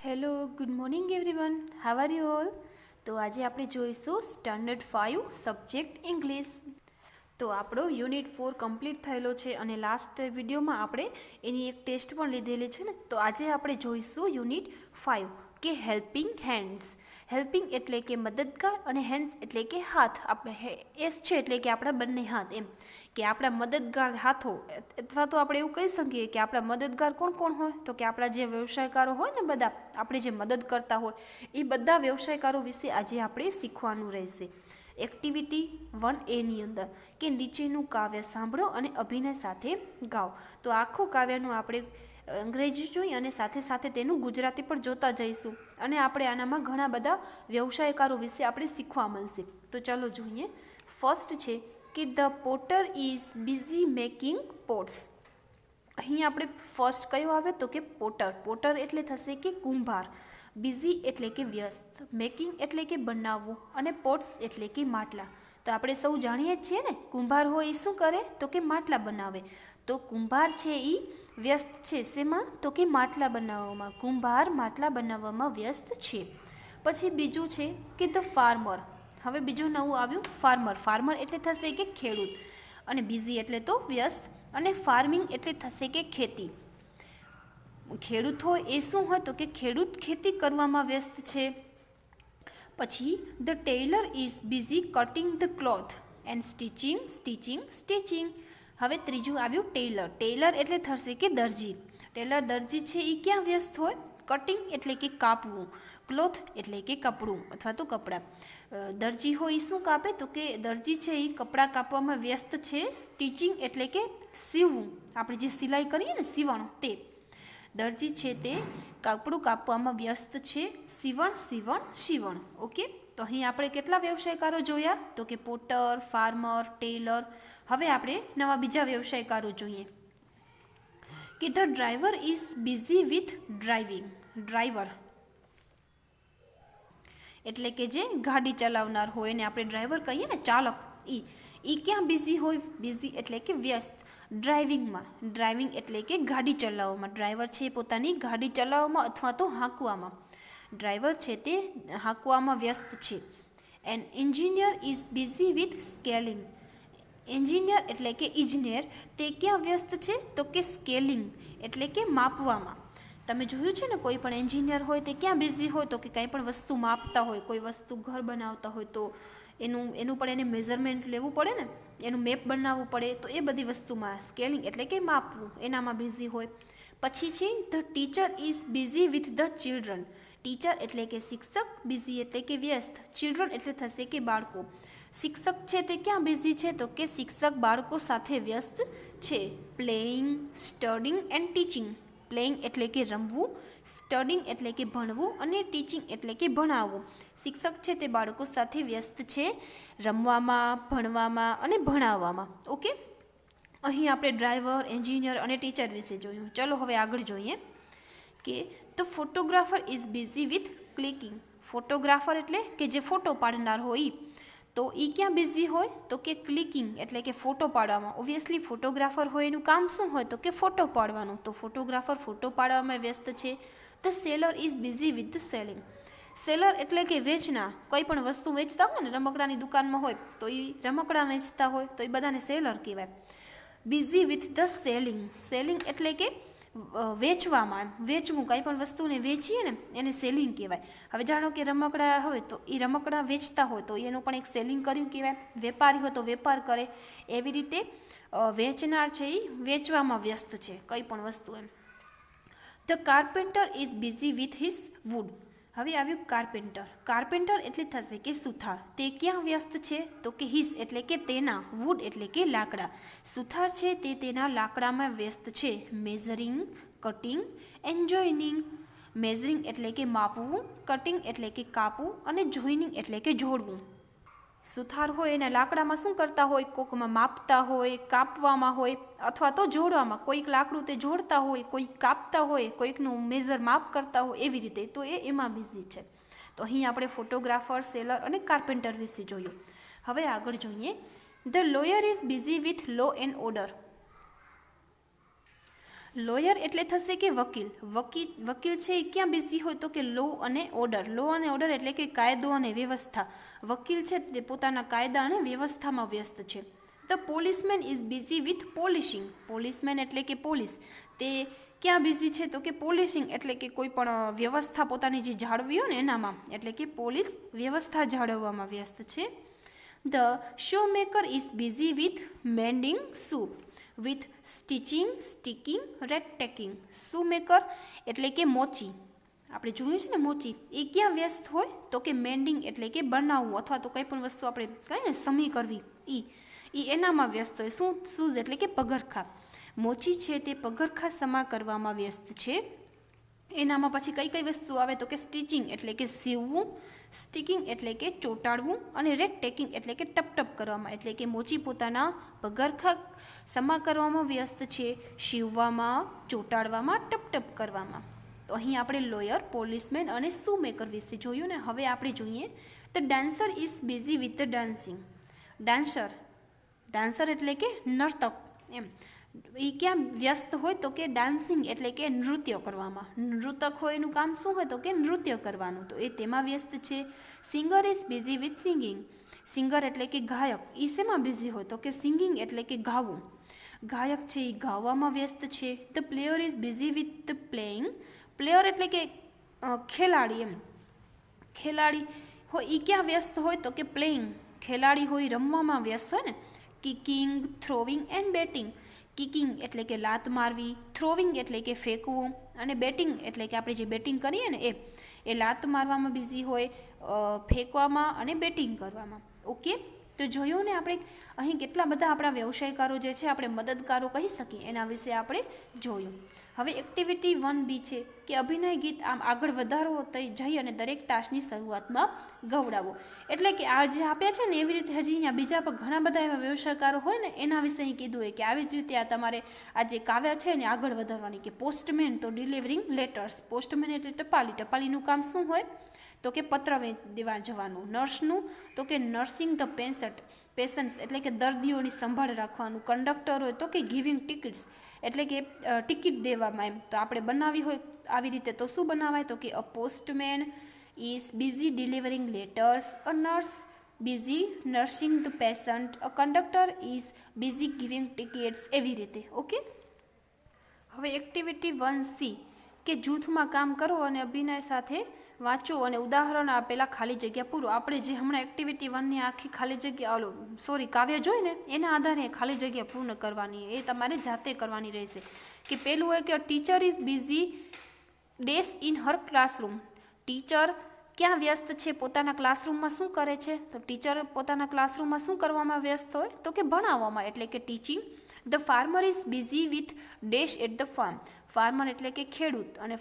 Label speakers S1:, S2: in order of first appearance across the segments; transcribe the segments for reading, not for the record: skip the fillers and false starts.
S1: Hello good morning everyone, how are you all. તો આજે આપણે જોઈશું સ્ટાન્ડર્ડ 5 સબ્જેક્ટ ઇંગ્લિશ. તો આપણો યુનિટ 4 કમ્પ્લીટ થયેલો છે અને લાસ્ટ વિડીયોમાં આપણે એની એક ટેસ્ટ પણ લીધેલી છે ને. તો આજે આપણે જોઈશું યુનિટ 5 કે હેલ્પિંગ હેન્ડ્સ. હેલ્પિંગ એટલે કે મદદગાર અને હેન્ડ્સ એટલે કે હાથ. આપણે એસ છે એટલે કે આપણા બંને હાથ, એમ કે આપણા મદદગાર હાથો, અથવા તો આપણે એવું કહી શકીએ કે આપણા મદદગાર કોણ કોણ હોય, તો કે આપણા જે વ્યવસાયકારો હોય ને, બધા આપણે જે મદદ કરતા હોય એ બધા વ્યવસાયકારો વિશે આજે આપણે શીખવાનું રહેશે. એક્ટિવિટી 1A ની અંદર કે નીચેનું કાવ્ય સાંભળો અને અભિનય સાથે ગાઓ. તો આખું કાવ્યનું આપણે અંગ્રેજી જોઈ અને સાથે સાથે તેનું ગુજરાતી પણ જોતા જઈશું અને આપણે આનામાં ઘણા બધા વ્યવસાયકારો વિશે આપણે શીખવા મળશે. તો ચાલો જોઈએ. ફર્સ્ટ છે કે the Potter is busy making pots. અહીં આપણે ફર્સ્ટ કયો આવે તો કે પોટર. પોટર એટલે થશે કે કુંભાર. બિઝી એટલે કે વ્યસ્ત, મેકિંગ એટલે કે બનાવવું અને પોટ્સ એટલે કે માટલા. તો આપણે સૌ જાણીએ જ છીએ ને, કુંભાર હોય એ શું કરે તો કે માટલા બનાવે. તો કુંભાર છે એ વ્યસ્ત છે શેમાં તો કે માટલા બનાવવામાં. કુંભાર માટલા બનાવવામાં વ્યસ્ત છે. પછી બીજું છે કે ધ ફાર્મર. હવે બીજું નવું આવ્યું ફાર્મર. ફાર્મર એટલે થશે કે ખેડૂત અને બિઝી એટલે તો વ્યસ્ત અને ફાર્મિંગ એટલે થશે કે ખેતી. ખેડૂત હોય એ શું હોય તો કે ખેડૂત ખેતી કરવામાં વ્યસ્ત છે. પછી the Taylor is busy cutting the cloth and stitching. હવે ત્રીજું આવ્યું ટેલર. ટેલર એટલે થશે કે દરજી. ટેલર દરજી છે એ ક્યાં વ્યસ્ત હોય? કટિંગ એટલે કે કાપવું, ક્લોથ એટલે કે કપડું અથવા તો કપડાં. દરજી હોય એ શું કાપે તો કે દરજી છે એ કપડાં કાપવામાં વ્યસ્ત છે. સ્ટિચિંગ એટલે કે સીવવું, આપણે જે સિલાઈ કરીએ ને સીવણ, તે. દરજી છે તે કપડું કાપવામાં વ્યસ્ત છે. સીવણ. ઓકે. તો અહીં આપણે કેટલા વ્યવસાયકારો જોયા તો કે પોટર, ફાર્મર, ટેલર. હવે આપણે નવા બીજા વ્યવસાયકારો જોઈએ કે the driver is busy with driving. Driver એટલે કે જે ગાડી ચલાવનાર હોય ને આપણે ડ્રાઈવર કહીએ ને, ચાલક. ઈ ક્યાં બિઝી હોય? બિઝી એટલે કે વ્યસ્ત ડ્રાઇવિંગમાં. ડ્રાઇવિંગ એટલે કે ગાડી ચલાવવામાં. ડ્રાઈવર છે પોતાની ગાડી ચલાવવામાં અથવા તો હાંકવામાં. ડ્રાઈવર છે તે હાંકવામાં વ્યસ્ત છે. And engineer is busy with scaling. Engineer એટલે કે ઇજનેર, તે ક્યાં વ્યસ્ત છે તો કે સ્કેલિંગ એટલે કે માપવામાં. તમે જોયું છે ને, કોઈ પણ એન્જિનિયર હોય તે ક્યાં બિઝી હોય તો કે કંઈ પણ વસ્તુ માપતા હોય. કોઈ વસ્તુ ઘર બનાવતા હોય તો એનું પણ એને મેઝરમેન્ટ લેવું પડે ને, એનું મેપ બનાવવું પડે. તો એ બધી વસ્તુમાં સ્કેલિંગ એટલે કે માપવું, એનામાં બિઝી હોય. પછી છે the teacher is busy with the children. Teacher એટલે કે શિક્ષક, બિઝી એટલે કે વ્યસ્ત, ચિલ્ડ્રન એટલે થશે કે બાળકો. શિક્ષક છે તે ક્યાં બિઝી છે તો કે શિક્ષક બાળકો સાથે વ્યસ્ત છે. Playing, studying and teaching. Playing એટલે કે રમવું, સ્ટડિંગ એટલે કે ભણવું અને ટીચિંગ એટલે કે ભણાવવું. શિક્ષક છે તે બાળકો સાથે વ્યસ્ત છે રમવામાં, ભણવામાં અને ભણાવવામાં. ઓકે. અહીં આપણે ડ્રાઈવર, એન્જિનિયર અને ટીચર વિશે જોયું. ચલો હવે આગળ જોઈએ કે the photographer is busy with clicking. Photographer એટલે કે જે ફોટો પાડનાર હોય, તો એ ક્યાં બિઝી હોય તો કે ક્લિકિંગ એટલે કે ફોટો પાડવામાં. ઓબ્વિયસલી ફોટોગ્રાફર હોય એનું કામ શું હોય તો કે ફોટો પાડવાનું. તો ફોટોગ્રાફર ફોટો પાડવામાં વ્યસ્ત છે. The seller is busy with the selling. Seller એટલે કે વેચનાર. કોઈ પણ વસ્તુ વેચતા હોય ને, રમકડાની દુકાનમાં હોય તો એ રમકડા વેચતા હોય તો એ બધાને સેલર કહેવાય. Busy with the selling. Selling એટલે કે વેચવામાં, વેચવું. કંઈ પણ વસ્તુને વેચીએ ને એને સેલિંગ કહેવાય. હવે જાણો કે રમકડા હોય તો એ રમકડા વેચતા હોય તો એનું પણ એક સેલિંગ કર્યું કહેવાય. વેપારી હોય તો વેપાર કરે. એવી રીતે વેચનાર છે એ વેચવામાં વ્યસ્ત છે કંઈ પણ વસ્તુ, એમ. The carpenter is busy with his wood. હવે આવ્યું કાર્પેન્ટર. કાર્પેન્ટર એટલે થશે કે સુથાર. તે ક્યાં વ્યસ્ત છે તો કે હિઝ એટલે કે તેના, વુડ એટલે કે લાકડા. સુથાર છે તે તેના લાકડામાં વ્યસ્ત છે. Measuring, cutting and joining. Measuring એટલે કે માપવું, કટિંગ એટલે કે કાપવું અને જોઈનિંગ એટલે કે જોડવું. સુથાર હોય એના લાકડામાં શું કરતા હોય? કોકમાં માપતા હોય, કાપવામાં હોય અથવા તો જોડવામાં. કોઈક લાકડું તે જોડતા હોય, કોઈક કાપતા હોય, કોઈકનું મેઝર માપ કરતા હોય, એવી રીતે. તો એમાં બિઝી છે. તો અહીં આપણે ફોટોગ્રાફર, સેલર અને કાર્પેન્ટર વિશે જોયું. હવે આગળ જોઈએ. The lawyer is busy with law and order. Lawyer એટલે થશે કે વકીલ. વકીલ છે એ ક્યાં બિઝી હોય તો કે લો અને ઓર્ડર. લો અને ઓર્ડર એટલે કે કાયદો અને વ્યવસ્થા. વકીલ છે તે પોતાના કાયદા અને વ્યવસ્થામાં વ્યસ્ત છે. The policeman is busy with polishing. Policeman એટલે કે પોલીસ, તે ક્યાં બિઝી છે તો કે પોલિશિંગ એટલે કે કોઈ પણ વ્યવસ્થા પોતાની જે જાળવી હોય ને એનામાં, એટલે કે પોલીસ વ્યવસ્થા જાળવવામાં વ્યસ્ત છે. The shoe maker is busy with mending shoe, with stitching, sticking, red taking. Shoe maker એટલે કે મોચી, આપણે જોયું છે ને મોચી, એ ક્યાં વ્યસ્ત હોય તો કે મેન્ડિંગ એટલે કે બનાવવું અથવા તો કંઈ પણ વસ્તુ આપણે કહીએ ને સમી કરવી, એ એનામાં વ્યસ્ત હોય. શું? શૂઝ એટલે કે પગરખા. મોચી છે તે પગરખા સમા કરવામાં વ્યસ્ત છે. એનામાં પછી કઈ કઈ વસ્તુ આવે તો કે સ્ટિચિંગ એટલે કે સીવવું, સ્ટીકિંગ એટલે કે ચોંટાડવું, અને રેડ ટેકિંગ એટલે કે ટપ કરવામાં. એટલે કે મોચી પોતાના પગરખા સમા કરવામાં વ્યસ્ત છે, સીવવામાં, ચોંટાડવામાં, ટપ કરવામાં. તો અહીં આપણે લોયર, પોલીસમેન અને શૂ મેકર વિશે જોયું ને. હવે આપણે જોઈએ the dancer is busy with the dancing. Dancer એટલે કે નર્તક એમ, એ ક્યાં વ્યસ્ત હોય તો કે ડાન્સિંગ એટલે કે નૃત્ય કરવામાં. નૃતક હોય એનું કામ શું હોય તો કે નૃત્ય કરવાનું, તો એ તેમાં વ્યસ્ત છે. Singer is busy with singing. Singer એટલે કે ગાયક, એ શેમાં બિઝી હોય તો કે સિંગિંગ એટલે કે ગાવું. ગાયક છે એ ગાવામાં વ્યસ્ત છે. The player is busy with the playing. Player એટલે કે ખેલાડી એમ, ખેલાડી હોય એ ક્યાં વ્યસ્ત હોય તો કે પ્લેઇંગ. ખેલાડી હોય રમવામાં વ્યસ્ત હોય ને. કિકિંગ, થ્રોવિંગ એન્ડ બેટિંગ. કિકિંગ એટલે કે લાત મારવી, થ્રોવિંગ એટલે કે ફેંકવું, અને બેટિંગ એટલે કે આપણે જે બેટિંગ કરીએ ને એ લાત મારવામાં બિઝી હોય, ફેંકવામાં અને બેટિંગ કરવામાં. ઓકે, તો જોયું ને આપણે અહીં કેટલા બધા આપણા વ્યવસાયકારો જે છે આપણે મદદગારો કહી શકીએ, એના વિશે આપણે જોયું. હવે એક્ટિવિટી 1B છે કે અભિનય ગીત આમ આગળ વધારો જઈ અને દરેક તાસની શરૂઆતમાં ગવડાવો. એટલે કે આ જે આપ્યા છે ને એવી રીતે હજી અહીંયા બીજા પણ ઘણા બધા એવા વ્યવસાયકારો હોય ને એના વિશે અહીં કીધું હોય કે આવી જ રીતે આ તમારે આ જે કાવ્ય છે ને આગળ વધારવાની. કે પોસ્ટમેન તો ડિલિવરિંગ લેટર્સ. પોસ્ટમેન એટલે ટપાલી. ટપાલીનું કામ શું હોય તો કે પત્ર દેવા જવાનું. નર્સનું તો કે નર્સિંગ ધ પેશન્ટ્સ એટલે કે દર્દીઓની સંભાળ રાખવાનું. કંડક્ટર હોય તો કે ગિવિંગ ટિકિટ્સ એટલે કે ટિકિટ દેવામાં. એમ તો આપણે બનાવી હોય આવી રીતે તો શું બનાવાય તો કે a postman is busy delivering letters, a nurse busy nursing the patient, a conductor is busy giving tickets, એવી રીતે. ઓકે, હવે એક્ટિવિટી 1C કે જૂથમાં કામ કરો અને અભિનય સાથે વાંચો અને ઉદાહરણ આપેલા ખાલી જગ્યા પૂરો. આપણે જે હમણાં એક્ટિવિટી 1ની આખી ખાલી જગ્યા કાવ્ય જોઈ ને એના આધારે ખાલી જગ્યા પૂર્ણ કરવાની, એ તમારે જાતે કરવાની રહેશે. કે પહેલું હોય કે teacher is busy dash in her classroom. Teacher ક્યાં વ્યસ્ત છે પોતાના ક્લાસરૂમમાં શું કરે છે તો ટીચર પોતાના ક્લાસરૂમમાં શું કરવામાં વ્યસ્ત હોય તો કે ભણાવવામાં, એટલે કે teaching. The farmer is busy with dash at the farm. Farmer એટલે કે ખેડૂત અને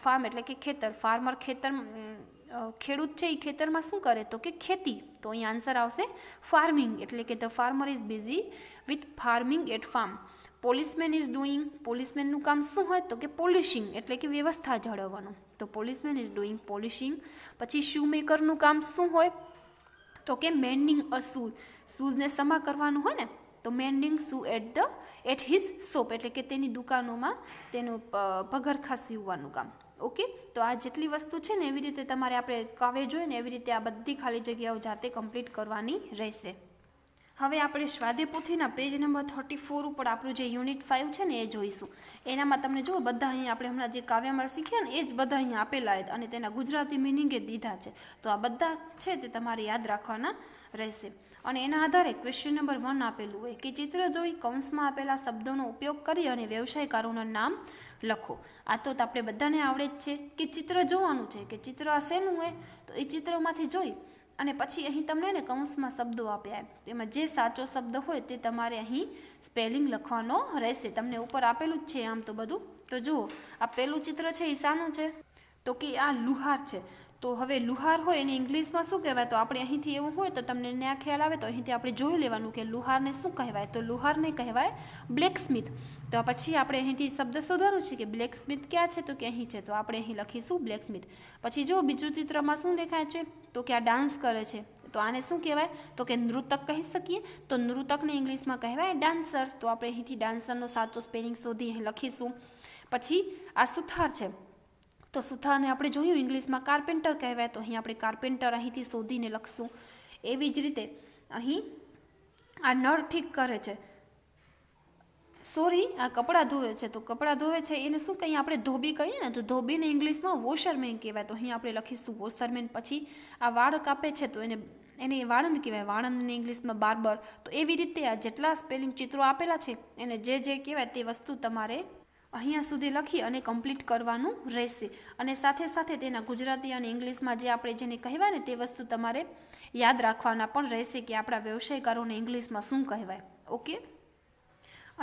S1: ફાર્મ એટલે કે ખેતર. ફાર્મર ખેડૂત છે એ ખેતરમાં શું કરે તો કે ખેતી. તો અહીં આન્સર આવશે ફાર્મિંગ, એટલે કે the farmer is busy with farming at farm. Policeman is doing. પોલીસમેનનું કામ શું હોય તો કે પોલિશિંગ એટલે કે વ્યવસ્થા જાળવવાનું. તો પોલીસમેન ઇઝ ડુઈંગ પોલિશિંગ. પછી શૂ મેકરનું કામ શું હોય તો કે મેન્ડિંગ અ શૂઝ. શૂઝને સમા કરવાનું હોય ને તો mending shoe at his shop એટલે કે તેની દુકાનોમાં તેનું પગરખા સીવવાનું કામ. ઓકે, તો આ જેટલી વસ્તુ છે ને એવી રીતે તમારે આપણે કાવ્ય જોઈએ ને એવી રીતે આ બધી ખાલી જગ્યાઓ જાતે કમ્પ્લીટ કરવાની રહેશે. હવે આપણે સ્વાધ્યાયપોથીના પેજ નંબર 34 ઉપર આપણું જે યુનિટ 5 છે ને એ જોઈશું. એનામાં તમને જુઓ બધા અહીંયા આપણે હમણાં જે કાવ્યમાં શીખ્યા ને એ જ બધા અહીંયા આપેલા અને તેના ગુજરાતી મિનિંગ એ દીધા છે. તો આ બધા છે તે તમારે યાદ રાખવાના રહેશે. અને એના આધારે ક્વેશ્ચન નંબર 1 આપેલું હોય કે ચિત્ર જોઈ કૌંસમાં આપેલા શબ્દોનો ઉપયોગ કરી અને વ્યવસાયકારોના નામ લખો. આ તો આપણે બધાને આવડે જ છે કે ચિત્ર જોવાનું છે કે ચિત્ર આ શેનું હોય તો એ ચિત્રમાંથી જોઈ અને પછી અહીં તમને ને કૌંસમાં શબ્દો આપ્યા એમાં જે સાચો શબ્દ હોય તે તમારે અહીં સ્પેલિંગ લખવાનો રહેશે. તમને ઉપર આપેલું જ છે આમ તો બધું. તો જુઓ આ પહેલું ચિત્ર છે એ શાનું છે તો કે આ લુહાર છે. તો હવે લુહાર હોય એને ઇંગ્લિશમાં શું કહેવાય તો આપણે અહીંથી એવું હોય તો તમને આ ખ્યાલ આવે તો અહીંથી આપણે જોઈ લેવાનું કે લુહારને શું કહેવાય તો લુહારને કહેવાય બ્લેકસ્મિથ. તો પછી આપણે અહીંથી શબ્દ શોધવાનું છે કે બ્લેકસ્મિથ ક્યાં છે તો કે અહીં છે. તો આપણે અહીં લખીશું બ્લેકસ્મિથ. પછી જો બીજું ચિત્રમાં શું દેખાય છે તો કે આ ડાન્સ કરે છે. તો આને શું કહેવાય તો કે નૃતક કહી શકીએ. તો નૃતકને ઇંગ્લિશમાં કહેવાય ડાન્સર. તો આપણે અહીંથી ડાન્સરનો સાચો સ્પેલિંગ શોધી અહીં લખીશું. પછી આ સુથાર છે, તો સુથારને આપણે જોયું ઇંગ્લિશમાં કાર્પેન્ટર કહેવાય, તો અહીં આપણે કાર્પેન્ટર અહીંથી શોધીને લખશું. એવી જ રીતે અહીં આ નળ ઠીક કરે છે, સોરી આ કપડાં ધોવે છે, તો કપડાં ધોવે છે એને શું કહીએ આપણે? ધોબી કહીએ ને, તો ધોબીને ઇંગ્લિશમાં વોશરમેન કહેવાય, તો અહીં આપણે લખીશું વોશરમેન. પછી આ વાળ કાપે છે તો એને વાળંદ કહેવાય, વાળંદને ઇંગ્લિશમાં બાર્બર. તો એવી રીતે આ જેટલા સ્પેલિંગ ચિત્રો આપેલા છે એને જે કહેવાય તે વસ્તુ તમારે અહીંયા સુધી લખી અને કમ્પ્લીટ કરવાનું રહેશે. અને સાથે સાથે તેના ગુજરાતી અને ઇંગ્લિશમાં જે આપણે જેને કહેવાય ને તે વસ્તુ તમારે યાદ રાખવાના પણ રહેશે કે આપણા વ્યવસાયકારોને ઇંગ્લિશમાં શું કહેવાય. ઓકે.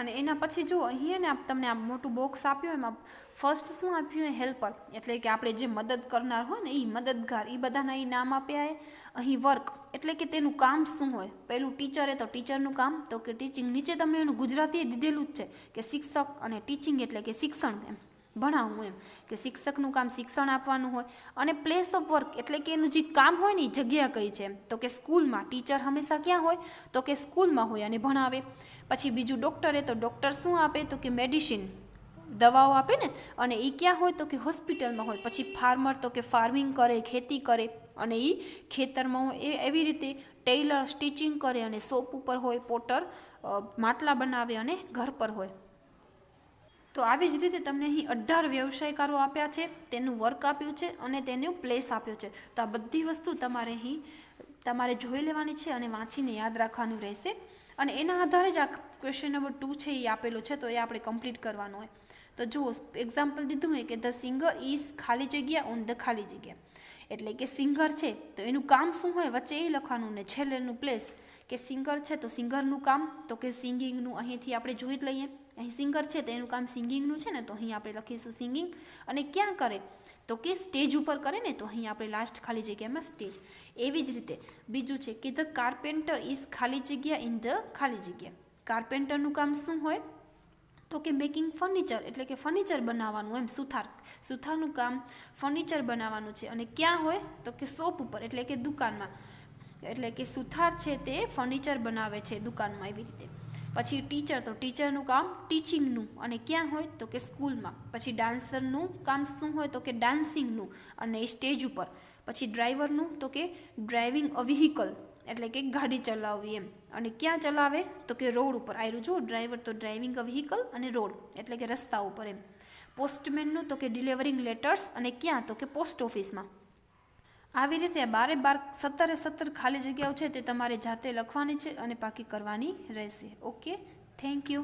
S1: અને એના પછી જો અહીં ને તમને આ મોટું બોક્સ આપ્યું, એમાં ફર્સ્ટ શું આપ્યું? હેલ્પર, એટલે કે આપણે જે મદદ કરનાર હોય ને એ મદદગાર, એ બધાના એ નામ આપ્યા. અહીં વર્ક એટલે કે તેનું કામ શું હોય. પેલું ટીચર તો ટીચરનું કામ, તો કે ટીચિંગ. નીચે તમને એનું ગુજરાતી દીધેલું જ છે કે શિક્ષક, અને ટીચિંગ એટલે કે શિક્ષણ, એમ ભણાવવું, એમ કે શિક્ષકનું કામ શિક્ષણ આપવાનું હોય. અને પ્લેસ ઓફ વર્ક એટલે કે એનું જે કામ હોય ને એ જગ્યા કઈ છે, તો કે સ્કૂલમાં. ટીચર હંમેશા ક્યાં હોય? તો કે સ્કૂલમાં હોય અને ભણાવે. પછી બીજું ડૉક્ટરે, તો ડૉક્ટર શું આપે? તો કે મેડિસિન, દવાઓ આપે ને, અને એ ક્યાં હોય? તો કે હોસ્પિટલમાં હોય. પછી ફાર્મર, તો કે ફાર્મિંગ કરે, ખેતી કરે અને એ ખેતરમાં હોય. એવી રીતે ટેલર સ્ટિચિંગ કરે અને શોપ ઉપર હોય. પોટર માટલા બનાવે અને ઘર પર હોય. તો આવી જ રીતે તમને અહીં 18 વ્યવસાયકારો આપ્યા છે, તેનું વર્ક આપ્યું છે અને તેનું પ્લેસ આપ્યો છે. તો આ બધી વસ્તુ તમારે જોઈ લેવાની છે અને વાંચીને યાદ રાખવાનું રહેશે. અને એના આધારે જ આ ક્વેશ્ચન નંબર 2 છે એ આપેલો છે, તો એ આપણે કમ્પ્લીટ કરવાનું હોય. તો જુઓ, એક્ઝામ્પલ દીધું હોય કે ધ સિંગર ઇઝ ખાલી જગ્યા ઓન ધ ખાલી જગ્યા, એટલે કે સિંગર છે તો એનું કામ શું હોય વચ્ચે એ લખવાનું, ને છેલ્લેનું પ્લેસ કે સિંગર છે તો સિંગરનું કામ, તો કે સિંગિંગનું. અહીંથી આપણે જોઈ જ લઈએ, અહીં સિંગર છે તો એનું કામ સિંગિંગનું છે ને, તો અહીં આપણે લખીશું સિંગિંગ. અને ક્યાં કરે? તો કે સ્ટેજ ઉપર કરે ને, તો અહીં આપણે લાસ્ટ ખાલી જગ્યામાં સ્ટેજ. એવી જ રીતે બીજું છે કે ધ કાર્પેન્ટર ઇઝ ખાલી જગ્યા ઇન ધ ખાલી જગ્યા. કાર્પેન્ટરનું કામ શું હોય? તો કે મેકિંગ ફર્નિચર, એટલે કે ફર્નિચર બનાવવાનું. એમ સુથારનું કામ ફર્નિચર બનાવવાનું છે. અને ક્યાં હોય? તો કે શોપ ઉપર, એટલે કે દુકાનમાં. એટલે કે સુથાર છે તે ફર્નિચર બનાવે છે દુકાનમાં. એવી રીતે પછી ટીચર, તો ટીચરનું કામ ટીચિંગનું, અને ક્યાં હોય? તો કે સ્કૂલમાં. પછી ડાન્સરનું કામ શું હોય? તો કે ડાન્સિંગનું, અને સ્ટેજ ઉપર. પછી ડ્રાઈવરનું, તો કે ડ્રાઇવિંગ અ વ્હીકલ, એટલે કે ગાડી ચલાવવી, એમ. અને ક્યાં ચલાવે? તો કે રોડ ઉપર. આયરું જો ડ્રાઈવર તો ડ્રાઇવિંગ અ વ્હીકલ અને રોડ એટલે કે રસ્તા ઉપર, એમ. પોસ્ટમેનનું, તો કે ડિલિવરિંગ લેટર્સ, અને ક્યાં? તો કે પોસ્ટ ઓફિસમાં. આવી રીતે 17 ખાલી જગ્યાઓ છે તે તમારે જાતે લખવાની છે અને પાકી કરવાની રહેશે. Okay, thank you.